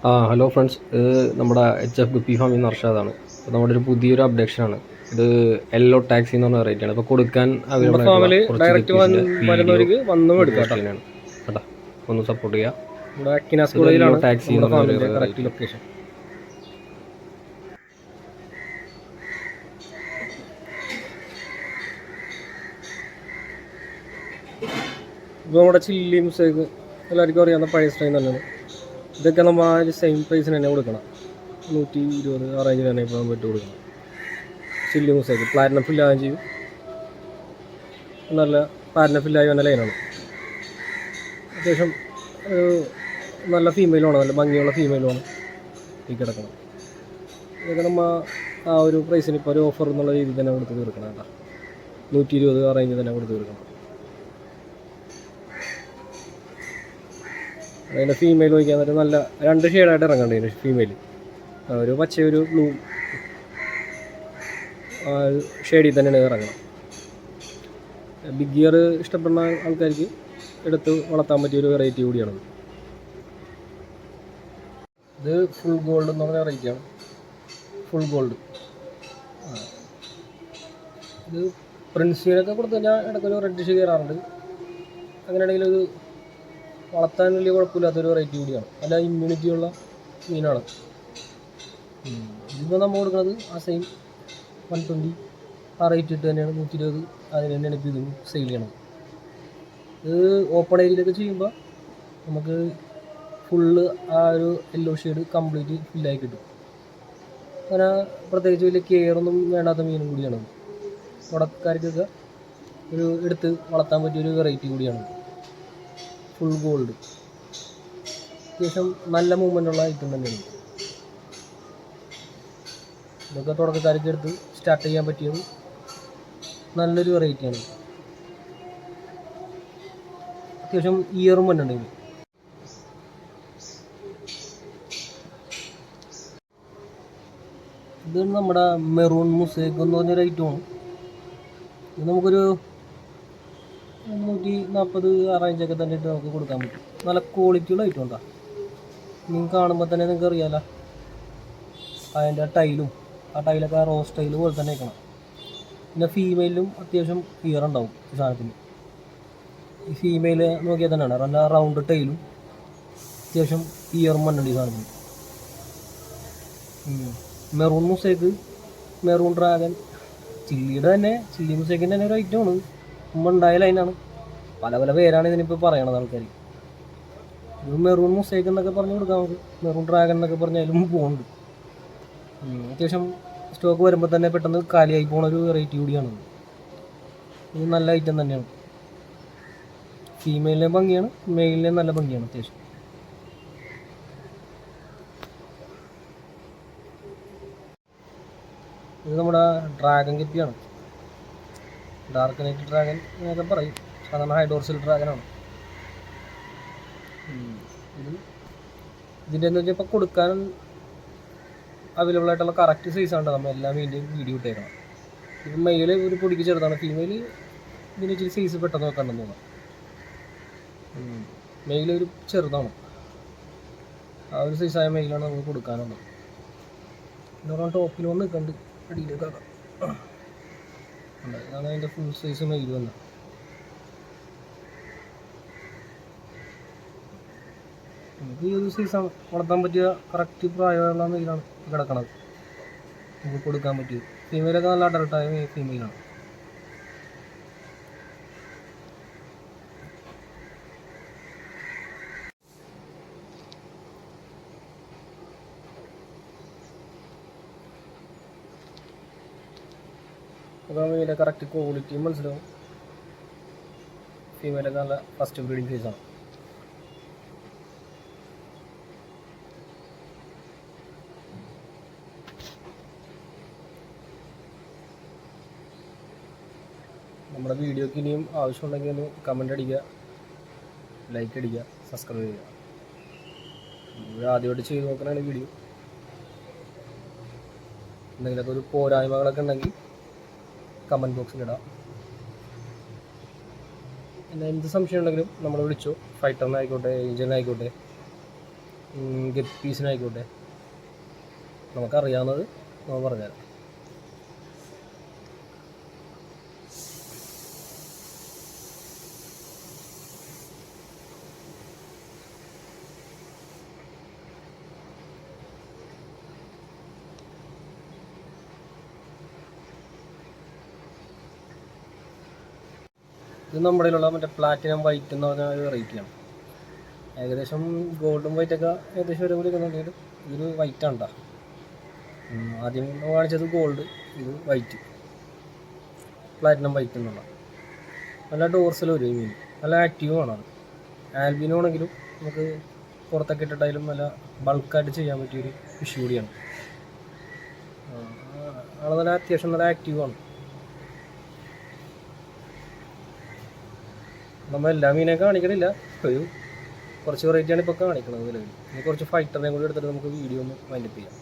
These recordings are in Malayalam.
ഹലോ ഫ്രണ്ട്സ്, ഇത് നമ്മുടെ HF ഗപ്പി ഫാമിൽ നിന്ന് അർഷാദാണ്. അപ്പോൾ നമ്മുടെ ഒരു പുതിയൊരു അപ്ഡേഷനാണ്. ഇത് യെല്ലോ ടാക്സി എന്ന് പറഞ്ഞ വെറൈറ്റിയാണ്. ഇപ്പോൾ കൊടുക്കാൻ നമ്മുടെ അവൈലബിൾ ആയിട്ടുള്ള ഫാമില് കുറച്ച് ഡയറക്റ്റ് ഗപ്പീസിൻ്റെ വീഡിയോ വരുന്നവർക്ക് വന്നും ഒന്ന് എടുക്കാം പോസ്റ്റ് കേട്ടോ. ചെയ്യാനാണ് കേട്ടോ. ഒന്ന് സപ്പോർട്ട് ചെയ്യുക. നമ്മുടെ അക്കിനാസ് ഇത് യെല്ലോ കോളേജിലാണ് ടാക്സി എന്ന് നമ്മുടെ പറഞ്ഞ ഒരു ഫാമിന്റെ കറക്റ്റ് വെറൈറ്റി. ലൊക്കേഷൻ. ഇപ്പോൾ നമ്മുടെ ചില്ലി മുസേക്ക് എല്ലാവർക്കും അറിയാവുന്ന പഴയ സ്റ്റൈൽ തന്നെയാണ്. ഇതൊക്കെ നമ്മൾ ആ ഒരു സെയിം പ്രൈസിന് തന്നെ കൊടുക്കണം. 120 ആ റേഞ്ചിൽ തന്നെ ഇപ്പോൾ പറ്റി കൊടുക്കണം. ചില്ലി മുസേക്ക് പ്ലാറ്റിനം ഫില്ലാകുകയും ചെയ്യും. നല്ല പ്ലാറ്റിനം ഫില്ലായി വന്ന ലൈനാണ്. അത്യാവശ്യം ഒരു നല്ല ഫീമെയിലാണ്, നല്ല ഭംഗിയുള്ള ഫീമെയിലാണ് ഈ കിടക്കണം. ഇതൊക്കെ നമ്മൾ ആ ഒരു പ്രൈസിന് ഇപ്പോൾ ഒരു ഓഫർ എന്നുള്ള രീതിയിൽ തന്നെ കൊടുത്ത് തീർക്കണം കേട്ടോ. 120 ആ റേഞ്ചിൽ തന്നെ കൊടുത്ത് തീർക്കണം. അതിൻ്റെ ഫീമെയിൽ നോക്കിയാൽ എന്നിട്ട് നല്ല 2 ഷെയ്ഡായിട്ട് ഇറങ്ങേണ്ടി ഫീമെയിൽ. ഒരു പച്ച ഒരു ബ്ലൂ ഷെയ്ഡിൽ തന്നെയാണ് ഇറങ്ങണം. ബിഗ് ഗിയർ ഇഷ്ടപ്പെടുന്ന ആൾക്കാർക്ക് എടുത്ത് വളർത്താൻ പറ്റിയൊരു വെറൈറ്റി കൂടിയാണത്. ഇത് ഫുൾ ഗോൾഡ് എന്ന് പറഞ്ഞ വെറൈറ്റിയാണ്. ഫുൾ ഗോൾഡ് ഇത് പ്രിൻസിനൊക്കെ കൊടുത്തു കഴിഞ്ഞാൽ ഇടയ്ക്കൊരു റെഡിഷ് കയറാറുണ്ട്. അങ്ങനെയാണെങ്കിൽ ഇത് വളർത്താൻ വലിയ കുഴപ്പമില്ലാത്തൊരു വെറൈറ്റി കൂടിയാണ്. നല്ല ഇമ്മ്യൂണിറ്റിയുള്ള മീനാണ്. ഇതിപ്പോൾ നമ്മൾ കൊടുക്കുന്നത് ആ സെയിം 120 ആ റേറ്റ് ഇട്ട് തന്നെയാണ്. 120 അതിന് തന്നെയാണ് ഇപ്പോൾ ഇതും സെയിൽ ചെയ്യണം. ഇത് ഓപ്പൺ ഏരിയയിലൊക്കെ ചെയ്യുമ്പോൾ നമുക്ക് ഫുള്ള് ആ ഒരു യെല്ലോ ഷെയ്ഡ് കംപ്ലീറ്റ് ഫില്ലായി കിട്ടും. അങ്ങനെ പ്രത്യേകിച്ച് വലിയ കെയറൊന്നും വേണ്ടാത്ത മീനും കൂടിയാണ്. തുടക്കക്കാർക്കൊക്കെ ഒരു എടുത്ത് വളർത്താൻ പറ്റിയൊരു വെറൈറ്റി കൂടിയാണ്. ഫുൾ ഗോൾഡ് അത്യാവശ്യം നല്ല മൂവ്മെൻ്റുള്ള ഐറ്റം തന്നെയാണ്. ഇതൊക്കെ തുടക്കക്കാർക്ക് എടുത്ത് സ്റ്റാർട്ട് ചെയ്യാൻ പറ്റിയത് നല്ലൊരു വെറൈറ്റിയാണ്. അത്യാവശ്യം ഇയറും വന്നിട്ടുണ്ടെങ്കിൽ ഇത് നമ്മുടെ മെറൂൺ മുസേക്ക് എന്ന് പറഞ്ഞൊരു ഐറ്റമാണ്. ഇത് നമുക്കൊരു 140 ആ റേഞ്ചൊക്കെ തന്നെ ഇട്ട് നമുക്ക് കൊടുക്കാൻ പറ്റും. നല്ല ക്വാളിറ്റിയുള്ള ഐറ്റം ഉണ്ടാ. നിങ്ങൾക്ക് കാണുമ്പോൾ തന്നെ നിങ്ങൾക്ക് അറിയാമല്ലോ അതിൻ്റെ ടൈലും ആ ടൈലൊക്കെ റോസ് ടൈല് പോലെ തന്നെ വെക്കണം. പിന്നെ ഫീമെയിലും അത്യാവശ്യം ഇയർ ഉണ്ടാവും ഈ സാധനത്തിന്. ഈ ഫീമെയിൽ നോക്കിയാൽ തന്നെയാണ് നല്ല റൗണ്ട് ടൈലും അത്യാവശ്യം ഇയറും വന്നിട്ടുണ്ട് ഈ സാധനത്തിന്. മെറൂൺ മുസേക്ക്, മെറൂൺ ഡ്രാഗൺ, ചില്ലിയുടെ തന്നെ ചില്ലി മുസേക്കിൻ്റെ തന്നെ ഒരു ഐറ്റമാണ്. മുമ്പ് ഉണ്ടായ ലൈനാണ്. പല പല പേരാണ് ഇതിനിപ്പോൾ പറയണത് ആൾക്കാർ. ഇത് മെറൂൺ മുസേക്ക് എന്നൊക്കെ പറഞ്ഞ് കൊടുക്കാം നമുക്ക്. മെറൂൺ ഡ്രാഗൺ എന്നൊക്കെ പറഞ്ഞാലും പോകുന്നുണ്ട്. അത്യാവശ്യം സ്റ്റോക്ക് വരുമ്പോൾ തന്നെ പെട്ടെന്ന് കാലിയായി പോണൊരു വെറൈറ്റി കൂടിയാണ്. ഇത് നല്ല ഐറ്റം തന്നെയാണ്. ഫീമെയിലിനെ ഭംഗിയാണ്, മെയിലിനെ നല്ല ഭംഗിയാണ് അത്യാവശ്യം. ഇത് നമ്മുടെ ഡ്രാഗൺ ഗപ്പിയാണ്. ഡാർക്ക് നൈറ്റ് ഡ്രാഗൺ എന്നൊക്കെ പറയും. സാധാരണ ഹൈഡോർസൽ ഡ്രാഗനാണ്. ഇതിൻ്റെ എന്ന് വെച്ചാൽ ഇപ്പോൾ കൊടുക്കാൻ അവൈലബിൾ ആയിട്ടുള്ള കറക്റ്റ് സൈസാണ് നമ്മൾ എല്ലാ മീൻ്റെയും വീഡിയോ ഇട്ടേക്കണം. ഇപ്പം മെയിൽ ഒരു പൊടിക്ക് ചെറുതാണ്. ഫീമെയിൽ ഇതിന് ഇച്ചിരി സൈസ് പെട്ടെന്ന് വെക്കണ്ടെന്ന് തോന്നാം. മെയിൽ ഒരു ചെറുതാണ്. ആ ഒരു സൈസായ മെയിലാണ് നമുക്ക് കൊടുക്കാനുള്ളത്. പിന്നെ ടോപ്പിൽ വന്ന് നിൽക്കുന്നുണ്ട്, അടിയിലേക്കാക്കാം. അതാണ് അതിൻ്റെ ഫുൾ സൈസ് മെയിൽ വന്നത്. നമുക്ക് ഈ ഒരു സൈസാണ് വളർത്താൻ പറ്റിയ കറക്റ്റ് പ്രായമുള്ള മെയിലാണ് കിടക്കണത്. നമുക്ക് കൊടുക്കാൻ പറ്റിയത് ഫീമെയിലൊക്കെ നല്ല അഡൾട്ടായ ഫീമെയിലാണ്. അപ്പോൾ മെയിലെ കറക്റ്റ് ക്വാളിറ്റിയും മനസ്സിലാവും. ഫീമെയിലൊക്കെ നല്ല ഫസ്റ്റ് ബ്രീഡിങ് സൈസാണ്. നമ്മുടെ വീഡിയോക്ക് ഇനിയും ആവശ്യമുണ്ടെങ്കിൽ ഒന്ന് കമൻ്റ് അടിക്കുക, ലൈക്ക് അടിക്കുക, സബ്സ്ക്രൈബ് ചെയ്യുക. ആദ്യമായിട്ട് ചെയ്ത് നോക്കണതാണ് വീഡിയോ. എന്തെങ്കിലുമൊക്കെ ഒരു പോരായ്മകളൊക്കെ ഉണ്ടെങ്കിൽ കമൻറ്റ് ബോക്സിലിടാം. പിന്നെ എന്ത് സംശയം ഉണ്ടെങ്കിലും നമ്മളെ വിളിച്ചോ. ഫൈറ്ററിനായിക്കോട്ടെ, ഏഞ്ചലിനായിക്കോട്ടെ, ഗെറ്റ് പീസിനായിക്കോട്ടെ, നമുക്കറിയാവുന്നത് നമ്മൾ പറഞ്ഞുതരാം. ഇത് നമ്മുടെ കയ്യിലുള്ള മറ്റേ പ്ലാറ്റിനം വൈറ്റ് എന്ന് പറഞ്ഞ ഒരു വെറൈറ്റിയാണ്. ഏകദേശം ഗോൾഡും വൈറ്റൊക്കെ ഏകദേശം ഒരേ പോലെ നിൽക്കുന്നുണ്ടെങ്കിൽ ഇതൊരു വൈറ്റാണ് കേട്ടോ. ആദ്യം കാണിച്ചത് ഗോൾഡ്, ഇത് വൈറ്റ്, പ്ലാറ്റിനം വൈറ്റ് എന്നുള്ള. നല്ല ഡോർസൽ വരും ഈ മീൻ, നല്ല ആക്റ്റീവ് ആണ്. അത് ആൽബിനോ ആണെങ്കിലും നമുക്ക് പുറത്തൊക്കെ ഇട്ടിട്ടായാലും നല്ല ബൾക്കായിട്ട് ചെയ്യാൻ പറ്റിയൊരു ഫിഷ് കൂടിയാണ്. ആൾ നല്ല അത്യാവശ്യം നല്ല ആക്റ്റീവാണ്. നമ്മൾ എല്ലാ മീനെ കാണിക്കണില്ല, ഒരു കുറച്ച് വെറൈറ്റിയാണ് ഇപ്പോൾ കാണിക്കുന്നത് നിലവിൽ. ഇനി കുറച്ച് ഫൈറ്ററിനെയും കൂടി എടുത്തിട്ട് നമുക്ക് വീഡിയോ ഒന്ന് വൈൻഡപ്പ് ചെയ്യാം.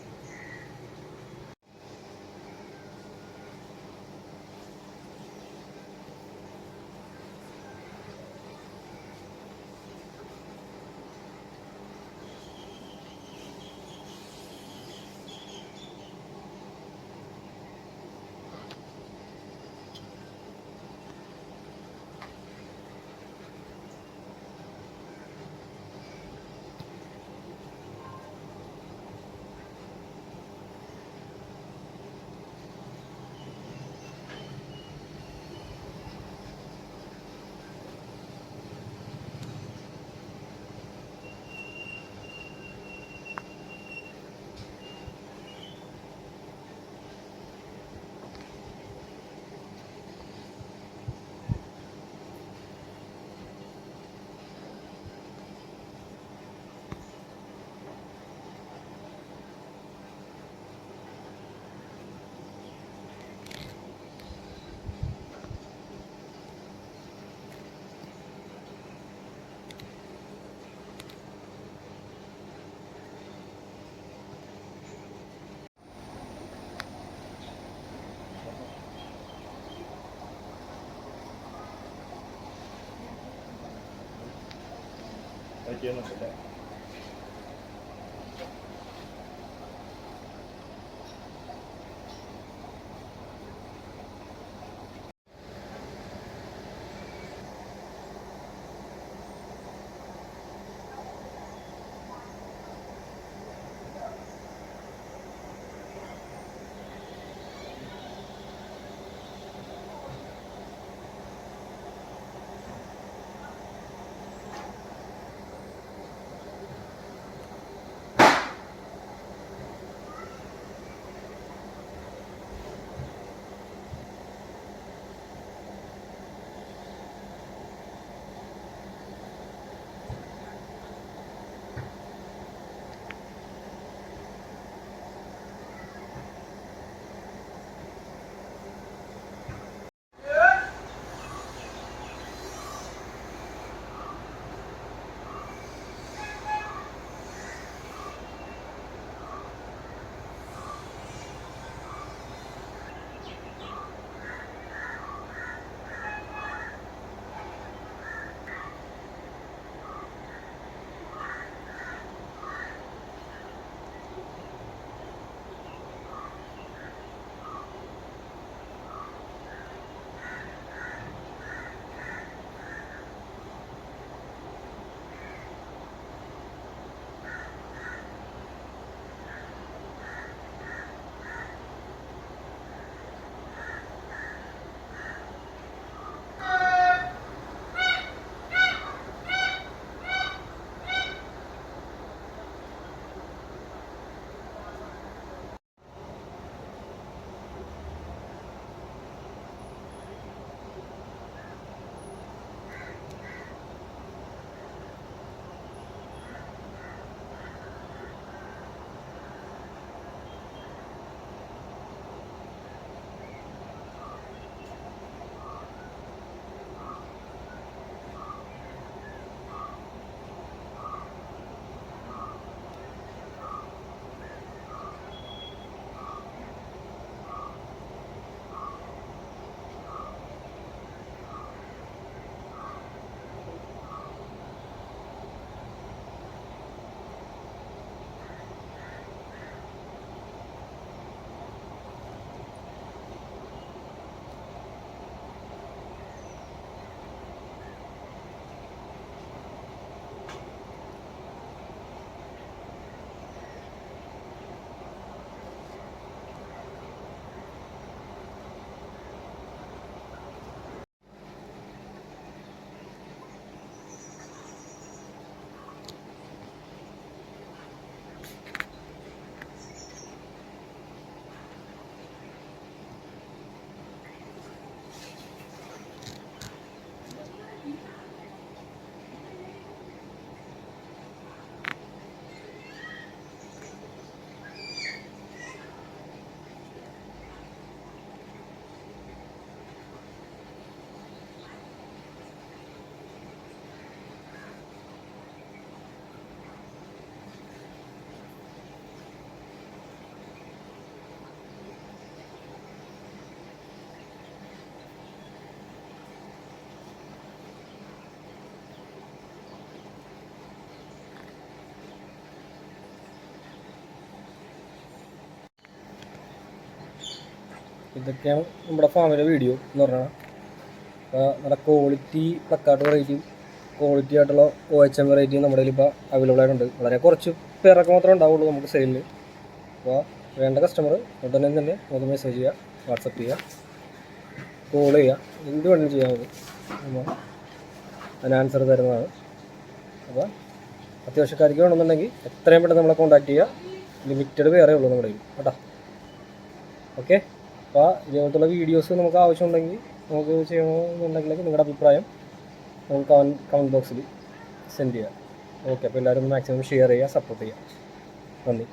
ഇതൊക്കെയാണ് നമ്മുടെ ഫാമിലെ വീഡിയോ എന്ന് പറഞ്ഞാൽ. അപ്പോൾ നമ്മുടെ ക്വാളിറ്റി പ്ലക്കാർഡ് വെറൈറ്റിയും ക്വാളിറ്റി ആയിട്ടുള്ള OHM വെറൈറ്റിയും നമ്മുടെ കയ്യിൽ ഇപ്പോൾ അവൈലബിൾ ആയിട്ടുണ്ട്. വളരെ കുറച്ച് പേരൊക്കെ മാത്രമേ ഉണ്ടാവുള്ളൂ നമുക്ക് സെയിലിൽ. അപ്പോൾ വേണ്ട കസ്റ്റമർ ഉടനെ തന്നെ നമുക്ക് മെസ്സേജ് ചെയ്യുക, വാട്സപ്പ് ചെയ്യുക, കോൾ ചെയ്യുക, എന്ത് വേണമെങ്കിലും ചെയ്യാൻ മതി. നമ്മൾ അതിന് ആൻസർ തരുന്നതാണ്. അപ്പോൾ അത്യാവശ്യക്കാർക്ക് വേണമെന്നുണ്ടെങ്കിൽ എത്രയും പെട്ടെന്ന് നമ്മളെ കോൺടാക്ട് ചെയ്യുക. ലിമിറ്റഡ് പേരേ ഉള്ളൂ നമ്മുടെ കയ്യിൽ കേട്ടോ. ഓക്കെ, അപ്പോൾ ഇതേപോലത്തുള്ള വീഡിയോസ് നമുക്ക് ആവശ്യമുണ്ടെങ്കിൽ നമുക്ക് ചെയ്യണമെന്നുണ്ടെങ്കിൽ നിങ്ങളുടെ അഭിപ്രായം നമുക്ക് കമൻറ്റ് ബോക്സിൽ സെൻഡ് ചെയ്യാം. ഓക്കെ, അപ്പോൾ എല്ലാവരും മാക്സിമം ഷെയർ ചെയ്യുക, സപ്പോർട്ട് ചെയ്യുക. നന്ദി.